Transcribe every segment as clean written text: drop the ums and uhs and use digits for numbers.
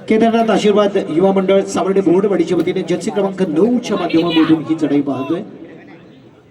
केदारनाथ आशीर्वाद युवा मंडळ सावर्डे बोर्डवाडीच्या वतीने जर्सी क्रमांक 9च्या माध्यमातून ही चढाई पाहतोय.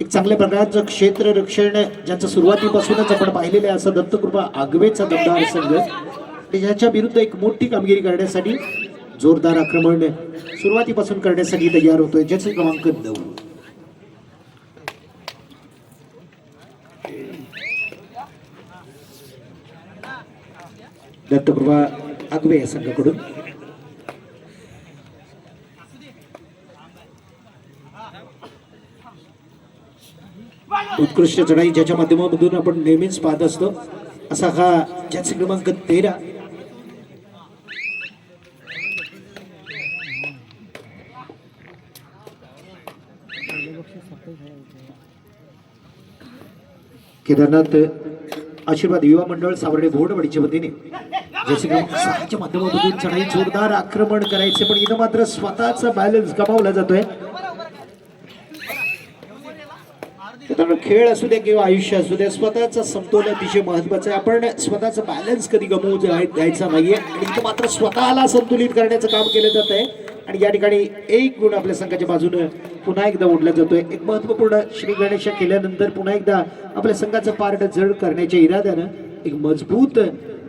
एक चांगल्या प्रकारचं क्षेत्र रक्षण ज्याचं सुरुवातीपासूनच आपण पाहिलेलं आहे असं दत्तकृपा आगवेचा दमदार संघ याच्या विरुद्ध एक मोठी कामगिरी करण्यासाठी जोरदार आक्रमण सुरुवातीपासून करण्यासाठी तयार होतोय. जर्सी क्रमांक 9 दत्तकृपा आगवे या संघाकडून उत्कृष्ट चढाई ज्याच्या माध्यमातून आपण नेहमीच पाहत असतो असा हा जर्सी क्रमांक 13 केदारनाथ आशीर्वाद युवा मंडळ सावर्डे बोर्डवाडीच्या वतीने जर्सी क्रमांक 6च्या माध्यमातून चढाई जोरदार आक्रमण करायचे पण इथं मात्र स्वतःचा बॅलन्स गमावला जातोय. खेळ असू दे किंवा आयुष्य असू दे स्वतःचा समतोल अतिशय महत्वाचा आहे. आपण स्वतःचा बॅलन्स कधी गमवू द्यायचा नाहीये आणि इथं मात्र स्वतःला संतुलित करण्याचं काम केलं जात आहे आणि या ठिकाणी एक गुण आपल्या संघाच्या बाजूने पुन्हा एकदा ओढला जातोय. एक महत्वपूर्ण श्री गणेश केल्यानंतर पुन्हा एकदा आपल्या संघाचं पार्ट जड करण्याच्या इराद्यानं एक मजबूत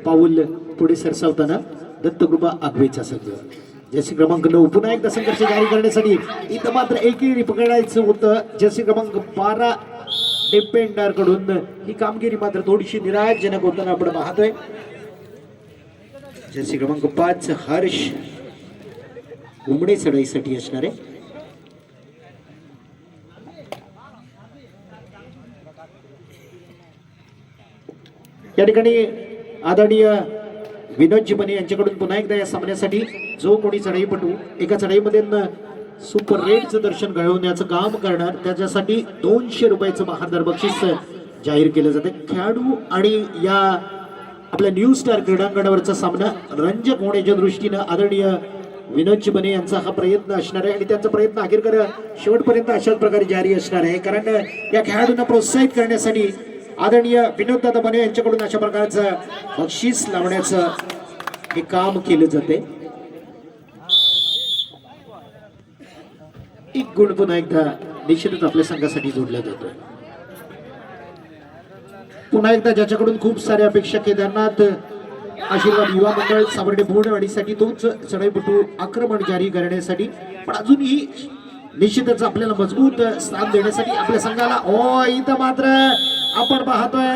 पाऊल पुढे सरसावताना दत्तकृपा आगवेचा संघ जर्सी क्रमांक 9 पुन्हा एकदा संघर्ष जारी करण्यासाठी इथं मात्र एकेरी पकडायचं होतं. जर्सी क्रमांक 12 डिपेंडर कडून ही कामगिरी मात्र थोडीशी निराशजनक होताना आपण पाहतोय. जर्सी क्रमांक 5 हर्ष उमडे चढाईसाठी असणार आहे. या ठिकाणी आदरणीय विनोदजी बने यांच्याकडून पुन्हा एकदा या सामन्यासाठी जो कोणी चढाईपटू एका चढाईमध्ये सुपर रेडचं दर्शन घडवण्याचं काम करणार त्याच्यासाठी 200 रुपयाचं महादार बक्षीस जाहीर केलं जाते. खेळाडू आणि या आपल्या न्यू स्टार क्रीडांगणावरचा सामना रंजक होण्याच्या दृष्टीनं आदरणीय विनोदजी बने यांचा हा प्रयत्न असणार आहे आणि त्यांचा प्रयत्न अखेरकर शेवटपर्यंत अशाच प्रकारे जारी असणार आहे कारण या खेळाडूंना प्रोत्साहित करण्यासाठी आदरणीय विनोददादा बने यांच्याकडून अशा प्रकारचं बक्षीस लावण्याचं हे काम केलं जाते. एक गुण पुन्हा एकदा निश्चितच आपल्या संघासाठी जोडला जातोय. पुन्हा एकदा ज्याच्याकडून खूप साऱ्या अपेक्षा केदारनाथ आशीर्वाद युवा मंडळ सावर्डे बोर्डवाडीसाठी तोच चढाईपटू आक्रमण जारी करण्यासाठी पण अजूनही निश्चितच आपल्याला मजबूत स्थान देण्यासाठी आपल्या संघाला इथं मात्र आपण पाहतोय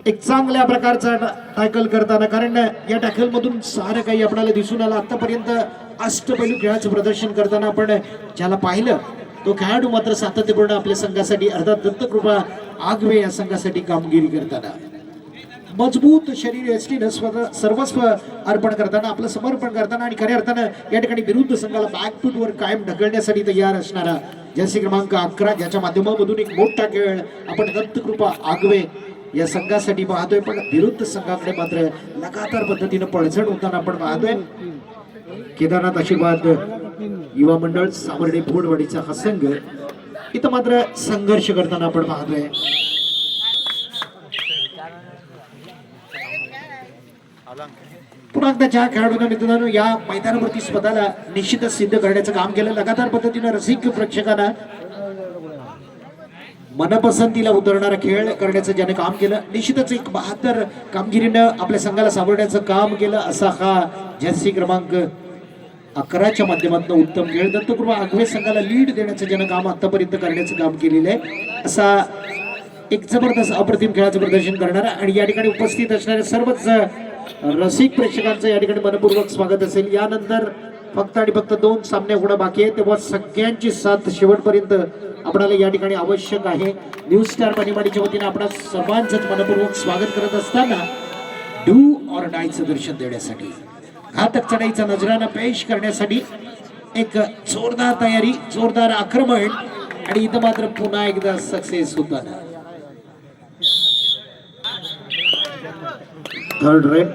एक चांगल्या प्रकारचा टॅकल करताना कारण या टॅकल मधून सारं काही आपल्याला दिसून आलं. आतापर्यंत अष्टपैलू खेळाचं प्रदर्शन करताना आपण ज्याला पाहिलं तो खेळाडू मात्र सातत्यपूर्ण आपल्या संघासाठी अर्थात दत्तकृपा आगवे या संघासाठी कामगिरी करताना मजबूत शरीर एसटीनं सर्वस्व अर्पण करताना आपलं समर्पण करताना आणि खऱ्या अर्थानं या ठिकाणी विरुद्ध संघाला बॅकफूटवर कायम ढकलण्यासाठी तयार असणारा जर्सी क्रमांक 11 ज्याच्या माध्यमामधून एक मोठा खेळ आपण दत्तकृपा आगवे या संघासाठी पाहतोय पण विरुद्ध संघाकडे मात्र लगातार पद्धतीनं पडझड होताना आपण पाहतोय. केदारनाथ आशीर्वाद युवा मंडळ सावर्डे बोर्डवाडीचा हा संघ इथं मात्र संघर्ष करताना आपण पाहतोय. पुन्हा एकदा ज्या खेळाडूंना मित्रांनो या मैदानावरती स्वतःला निश्चितच सिद्ध करण्याचं काम केलं लगातार पद्धतीनं रसिक प्रेक्षकांना मनपसंतीला उतरणारा खेळ करण्याचं ज्याने काम केलं निश्चितच एक 72 कामगिरीनं आपल्या संघाला सावरण्याचं काम केलं असा हा जर्सी क्रमांक 11च्या माध्यमातून उत्तम खेळ दत्तकृपा आगवे संघाला लीड देण्याचं ज्यानं काम आतापर्यंत करण्याचं काम केलेलं आहे असा एक जबरदस्त अप्रतिम खेळाचं प्रदर्शन करणारा आणि या ठिकाणी उपस्थित असणाऱ्या सर्वच रसिक प्रेक्षकांचं या ठिकाणी मनपूर्वक स्वागत असेल. यानंतर फक्त आणि फक्त 2 सामने होणं बाकी आहे तेव्हा सगळ्यांची साथ शेवटपर्यंत आपल्याला या ठिकाणी आवश्यक आहे. न्यू स्टार पाणीवाडीच्या वतीने आपण सर्वांचंच मनपूर्वक स्वागत करत असताना डू ऑर डायचं दर्शन देण्यासाठी घातक चढाईचा नजराना पेश करण्यासाठी एक जोरदार तयारी जोरदार आक्रमण आणि इथं मात्र पुन्हा एकदा सक्सेस होताना थर्ड रेड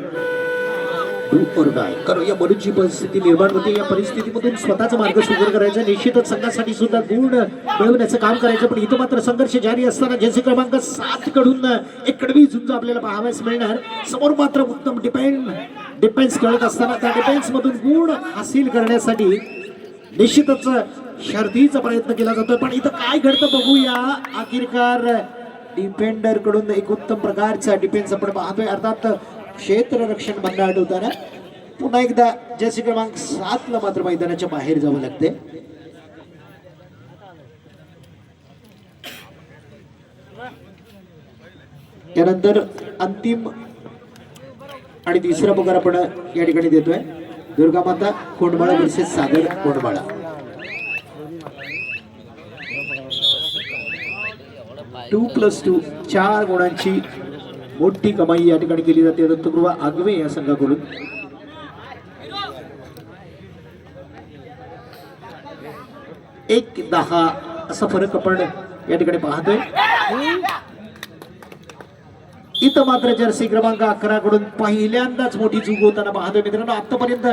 डू और डाय करो या बरीचशी परिस्थिती निर्माण होते. या परिस्थितीमधून स्वतःचा मार्ग सुकर करायचा, निश्चितच संघासाठी सुद्धा गुण मिळवण्याचं काम करायचं. पण इथं मात्र संघर्ष जारी असताना जर्सी क्रमांक 7 कडून एक कडवी झुंज आपल्याला पाहावयास मिळणार. समोर मात्र उत्तम डिफेन्स खेळत असताना त्या डिफेन्स मधून गुण हासिल करण्यासाठी निश्चितच शर्तीचा प्रयत्न केला जातोय. पण इथं काय घडतं बघूया. अखेरकार डिफेंडर कडून एक उत्तम प्रकारचा डिफेन्स आपण पाहतोय. अर्थात क्षेत्ररक्षण बंद आठवताना पुन्हा एकदा जर्सी क्रमांक 7 ला मात्र मैदानाच्या बाहेर जावं लागते. त्यानंतर अंतिम आणि तिसरा पुकार आपण या ठिकाणी देतोय. दुर्गामाता कोंडमाळा वर्सेस सागर कोंडमाळा. टू प्लस 2 4 गुणांची मोठी कमाई या ठिकाणी केली जाते दत्तगृह आगवे या संघाकडून. एक 10 असा फरक आपण या ठिकाणी पाहतोय. इथं मात्र जर्सी क्रमांक 11 कडून पहिल्यांदाच मोठी चूक होताना पाहतोय मित्रांनो. आतापर्यंत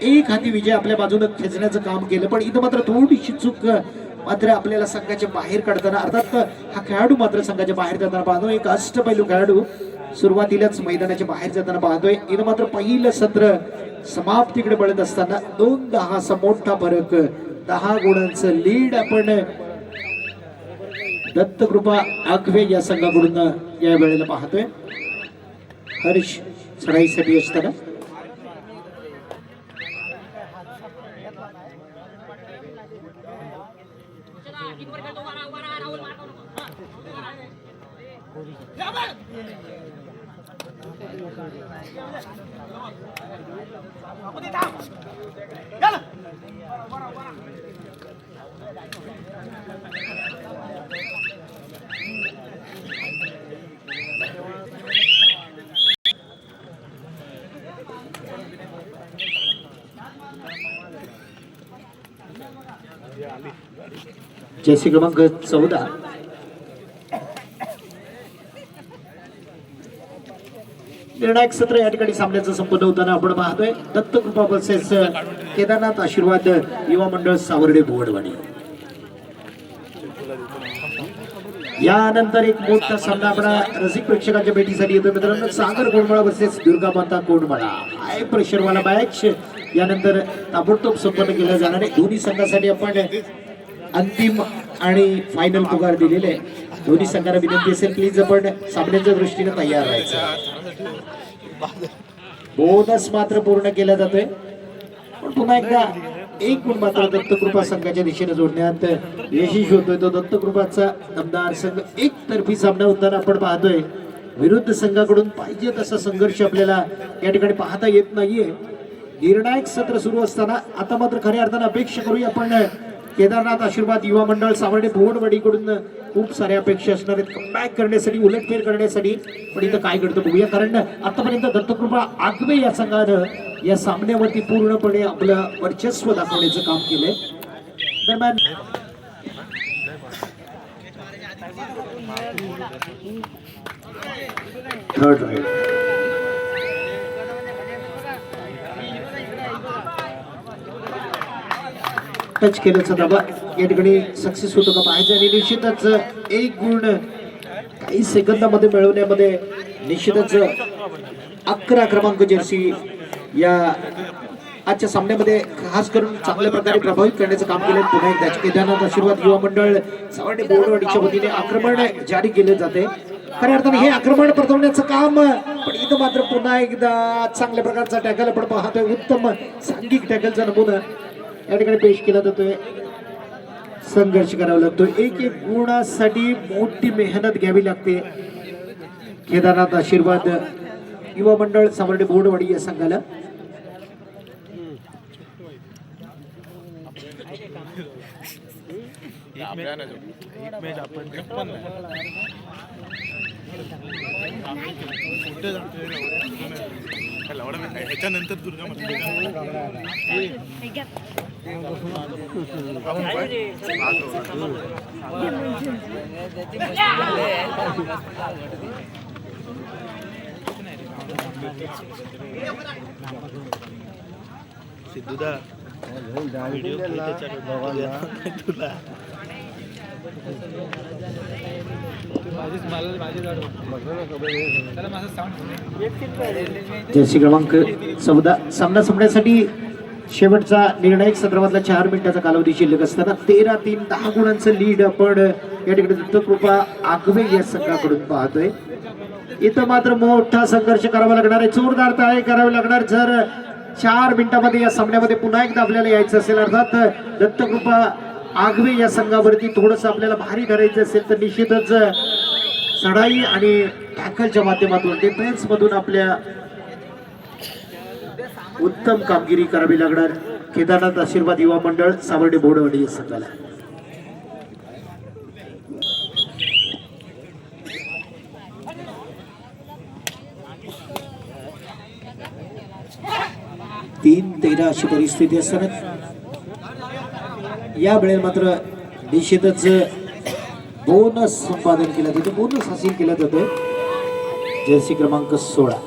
एक हाती विजय आपल्या बाजूने खेचण्याचं काम केलं, पण इथं मात्र थोडीशी चूक मात्र आपल्याला संघाच्या बाहेर काढताना, अर्थात हा खेळाडू मात्र संघाच्या बाहेर जाताना पाहतोय. एक अष्टपैलू खेळाडू सुरुवातीलाच मैदानाच्या बाहेर जाताना पाहतोय. इथं मात्र पहिलं सत्र समाप्तीकडे पडत असताना 2-10 असा मोठा फरक, 10 गुणांचं लीड आपण दत्तकृपा आगवे या संघाकडून या वेळेला पाहतोय. हर्ष चढाईसाठी असताना जर्सी क्रमांक 14 निर्णायक सत्र या ठिकाणी सामन्याचं संपन्न होताना आपण पाहतोय. दत्तकृपा वर्सेस केदारनाथ आशीर्वाद युवा मंडळ सावर्डे भुवडवाडी. यानंतर एक मोठा सामना आपण रसिक प्रेक्षकांच्या भेटीसाठी येतो मित्रांनो. सागर कोंडमाळा वर्सेस दुर्गामाता कोंडमाळा. हाय प्रेशरवाला मॅच यानंतर ताबडतोब संपन्न केलं जाणार आहे. दोन्ही संघासाठी आपण अंतिम आणि फायनल पुकार दिलेले आहे. दोन्ही संघांना विनंती असेल प्लीज आपण सामन्याच्या दृष्टीने तयार राहायचं. बोनस मात्र पूर्ण केला जातोय, पण पुन्हा एकदा एक गुण मात्र दत्तकृपा संघाच्या दिशेने जोडण्यात यशस्वी होतोय. तो दत्तकृपाचा दमदार संघ एकतर्फी सामना होताना आपण पाहतोय. विरुद्ध संघाकडून पाहिजे तसा संघर्ष आपल्याला या ठिकाणी पाहता येत नाहीये. निर्णायक सत्र सुरू असताना आता मात्र खऱ्या अर्थाने अपेक्षा करूया आपण केदारनाथ आशीर्वाद युवा मंडळ सावर्डे भुवनवाडीकडून खूप साऱ्या अपेक्षा असणार आहेत कमबॅक करण्यासाठी, उलटफेर करण्यासाठी. पण इथं काय घडतं बघूया, कारण आतापर्यंत दत्तकृपा आगवे या संघानं या सामन्यावरती पूर्णपणे आपलं वर्चस्व दाखवण्याचं काम केलंय. दरम्यान थर्ड राईड टच केल्याचा दाबा या ठिकाणी सक्सेस होतो का पाहायचं. आणि निश्चितच एक गुण काही सेकंदामध्ये मिळवण्यामध्ये निश्चितच 11 क्रमांक जर्सी या आजच्या सामन्यामध्ये खास करून चांगल्या प्रकारे प्रभावित करण्याचं काम केलं. पुन्हा एकदा केदारनाथ आशीर्वाद युवा मंडळ सावर्डे भुवनवाडीच्या वतीने आक्रमण जारी केले जाते. खऱ्या अर्थाने हे आक्रमण परतवण्याचं काम, पण इथं मात्र पुन्हा एकदा चांगल्या प्रकारचा टॅकल आपण पाहतोय. उत्तम सांघिक टॅकलचा नमुना या ठिकाणी पेश केला जातोय. संघर्ष करावा लागतो. एक गुणासाठी मोठी मेहनत घ्यावी लागते केदारनाथ आशीर्वाद युवा मंडळ सावर्डे भुवनवाडी या संघाला. ह्याच्यानंतर दुर्गा सिद्धूदा व्हिडिओ तुला जर्सी क्रमांक 14 सामना संपण्यासाठी शेवटचा निर्णायक सत्रामधला 4 मिनिटाचा कालावधी शिल्लक असताना 13-3 10 गुणांचं लीड आपण या ठिकाणी दत्तकृपा आगवे या संघाकडून पाहतोय. इथं मात्र मोठा संघर्ष करावा लागणार आहे, जोरदार टाळे करावे लागणार जर 4 मिनिटांमध्ये या सामन्यामध्ये पुन्हा एकदा आपल्याला यायचं असेल. अर्थात दत्तकृपा आगवे या संघावरती थोडंसं आपल्याला भारी धरायचं असेल तर निश्चितच चढाई आणि टॅकलच्या माध्यमातून डिफेन्स मधून आपल्या उत्तम कामगिरी करावी लागणार. केदारनाथ आशीर्वाद युवा मंडळ सावर्डे बोडवडी या संघाला. तीन 13 अशी परिस्थिती असताना या वेळेला मात्र निश्चितच बोनस संपादन केलं जातं, बोनस हासिल केला जातोय. जर्सी क्रमांक 16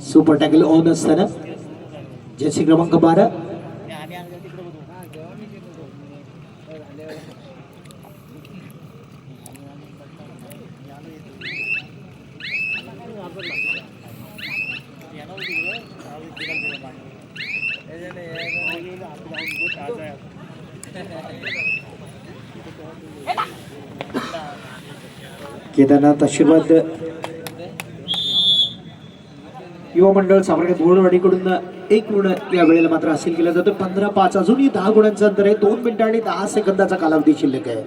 सुपर टॅकल ऑन असताना जर्सी क्रमांक 12 केदारनाथ आशीर्वाद युवा मंडळ सावर्डे बोडवाडीकडून 1 गुण या वेळेला मात्र हासिल केला जातो. 15-5 अजूनही 10 गुणांचं अंतर आहे. 2 मिनिटं आणि 10 सेकंदाचा कालावधी शिल्लक आहे.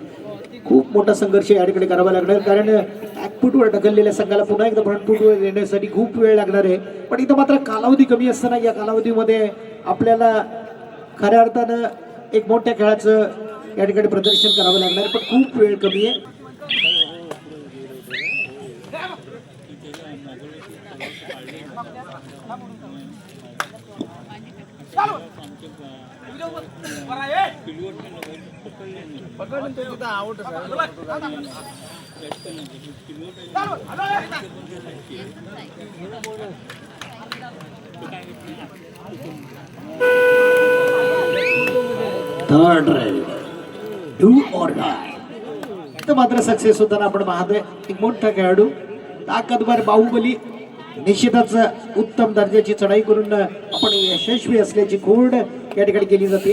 खूप मोठा संघर्ष या ठिकाणी करावा लागणार कारण बॅकफूटवर ढकललेल्या संघाला पुन्हा एकदा फ्रंटफूटवर येण्यासाठी खूप वेळ लागणार आहे. पण इथं मात्र कालावधी कमी असताना या कालावधीमध्ये आपल्याला खऱ्या अर्थानं एक मोठ्या खेळाचं या ठिकाणी प्रदर्शन करावं लागणार, पण खूप वेळ कमी आहे. Third ride do or die तर मात्र सक्सेस होताना आपण पाहतोय. एक मोठा खेळाडू ताकदवर बाहुबली निश्चितच उत्तम दर्जाची चढाई करून आपण यशस्वी असल्याची खोड या ठिकाणी केली जाते.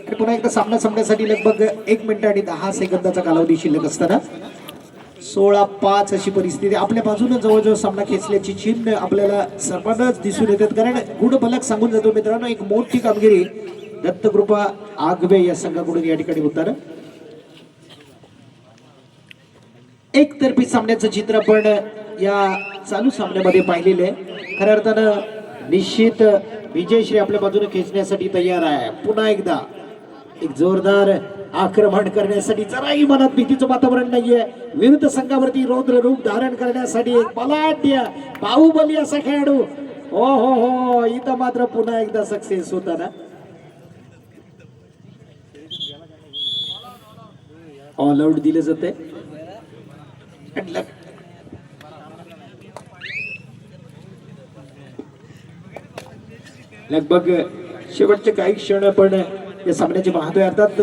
आणि पुन्हा एकदा सामना संपण्यासाठी लगभग 1 मिनिट आणि 10 सेकंदाचा कालावधी शिल्लक असताना 16-5 अशी परिस्थिती. आपल्या बाजूने जवळजवळ सामना खेचल्याची चिन्ह आपल्याला सर्वांनाच दिसून येतात कारण गुणफलक सांगून जातो मित्रांनो. एक मोठी कामगिरी दत्तकृपा आगवे या संघाकडून या ठिकाणी होताना. एकतर्फी सामन्याचं चित्र आपण या चालू सामन्यामध्ये पाहिलेलं आहे. खऱ्या अर्थानं निश्चित विजयश्री आपल्या बाजूने खेचण्यासाठी तयार आहे. पुन्हा एकदा एक जोरदार आक्रमण करण्यासाठी जराही मनात भीतीचं वातावरण नाहीये. विरुद्ध संघावरती रौद्र रूप धारण करण्यासाठी एक बलाढ्य बाहुबली असा खेळाडू. हो हो हो इथं मात्र पुन्हा एकदा सक्सेस होताना. ऑल आउट दिले जाते. लगभग शेवटचे काही क्षण आपण या सामन्याचे पाहतोय. अर्थात